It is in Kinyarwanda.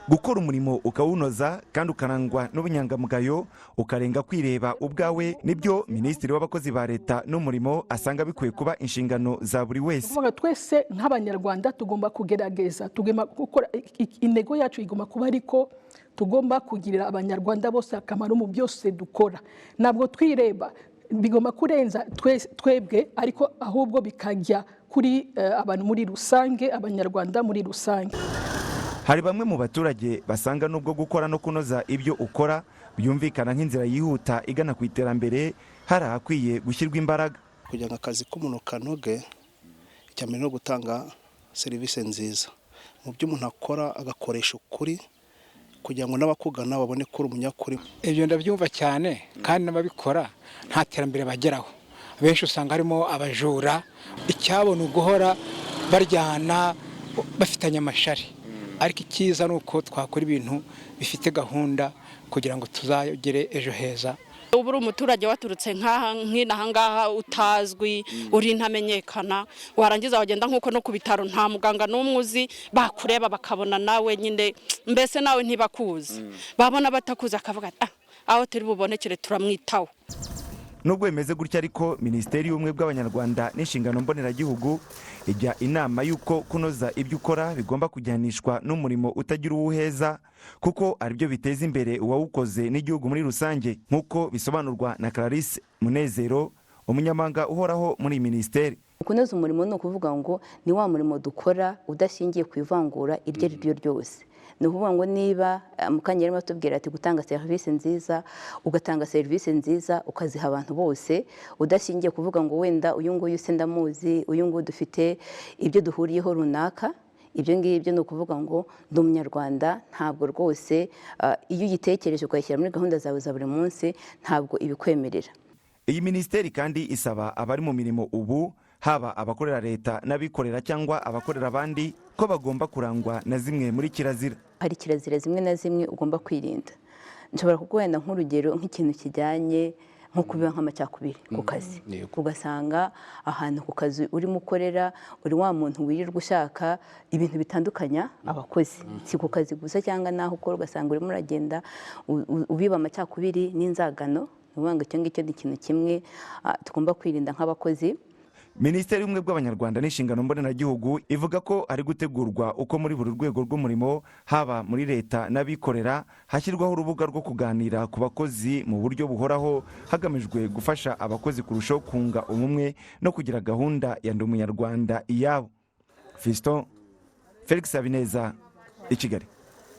gukora umurimo ukawunoza kandi ukarangwa n'ubunyangamugayo ukarenga kwireba ubwawe nibyo Minisitiri w'abakozi ba leta n'umurimo asanga bikwiye kuba inshingano za buri wese. Twese nk'abanyarwanda tugomba kugerageza, tugomba gukora, intego yacu igomba kuba ariko tugomba kugirira abanyarwanda bose akamaro mu byose dukora. Ntabwo twireba bigomba kurenza twebwe ariko ahubwo bikajya kuri abantu muri rusange, abanyarwanda muri rusange. Hari bamwe mu baturage basanga nubwo gukora no kunoza ibyo ukora byumvikana nk'inzira yihuta igana ku iterambere, hari ahakwiye gushyirwa imbaraga kugira ngo akazi k'umuntu kanoge, icyambere no gutanga serivisi nziza mu byo umuntu akora, agakoresha ukuri kugira ngo n'abakugana babone ko uri umunyakuri. Ibyo ndabyumva cyane, kandi n'ababikora nta terambere bageraho. Benshi usanga harimo abajura, icyabona uguhora baryana bafitanye amashari. Ariko icyiza ni uko twakora ibintu bifite gahunda kugira ngo tuzagere ejo heza. Ubu uri umuturage waturutse nk'inaha ngaha utazwi, uri ntamenyekana, warangiza wagenda nk'uko no ku bitaro nta muganga n'umwe uzi, bakureba bakabona nawe nyine mbese nawe ntibakuzi, babona batakuzi akavuga aho turi bubonekere turamwitaho. Nubwo bimeze gutya ariko Minisiteri y'Ubumwe bw'Abanyarwanda n'inshingano mboneragihugu ijya inama y'uko kunoza ibyo ukora bigomba kujyanishwa n'umurimo utagira uwuheza, kuko aribyo biteza imbere uwawukoze n'igihugu muri rusange, nk'uko bisobanurwa na Clarisse Munezero, umunyamabanga uhoraho muri Minisiteri. Kunoza umurimo ni ukuvuga ngo ni wa murimo dukora udashingiye ku ivangura iryo ari ryo ryose. Ni ukuvuga ngo niba mukanya arimo atubwira ati gutanga serivisi nziza, ugatanga serivisi nziza ukaziha abantu bose udashingiye kuvuga ngo wenda uyu nguyu se ndamuzi, uyu nguyu dufite ibyo duhuriyeho runaka. Ibyo ngibyo ni ukuvuga ngo ndi umunyarwanda, ntabwo rwose iyo uyitekereje ukayishyira muri gahunda zawe za buri munsi ntabwo ibikwemerera. Iyi Minisiteri kandi isaba abari mu mirimo ubu, haba abakorera leta n'abikorera cyangwa abakorera abandi, ko bagomba kurangwa na zimwe muri kirazira. Hari kirazira zimwe na zimwe ugomba kwirinda. Nshobora kuguhenda nk'urugero nk'ikintu kijyanye nko kubiba nk'amacakubiri ku kazi. Ugasanga ahantu ku kazi urimo ukorera uri wa muntu wirirwa ushaka ibintu bitandukanya abakozi, si ku kazi gusa cyangwa naho ukora ugasanga urimo uragenda ubiba amacakubiri n'inzagano. Ni ukuvuga ngo icyo ngicyo ni ikintu kimwe tugomba kwirinda nk'abakozi. Minisiteri y'Ubumwe bw'Abanyarwanda n'inshingano mboneragihugu ivuga ko ari gutegurwa uko muri buri rwego rw'umurimo, haba muri leta n'abikorera, hashyirwaho urubuga rwo kuganira ku bakozi mu buryo buhoraho, hagamijwe gufasha abakozi kurushaho kunga ubumwe no kugira gahunda ya Ndi Umunyarwanda iyabo. Fiston Felix Habineza, i Kigali.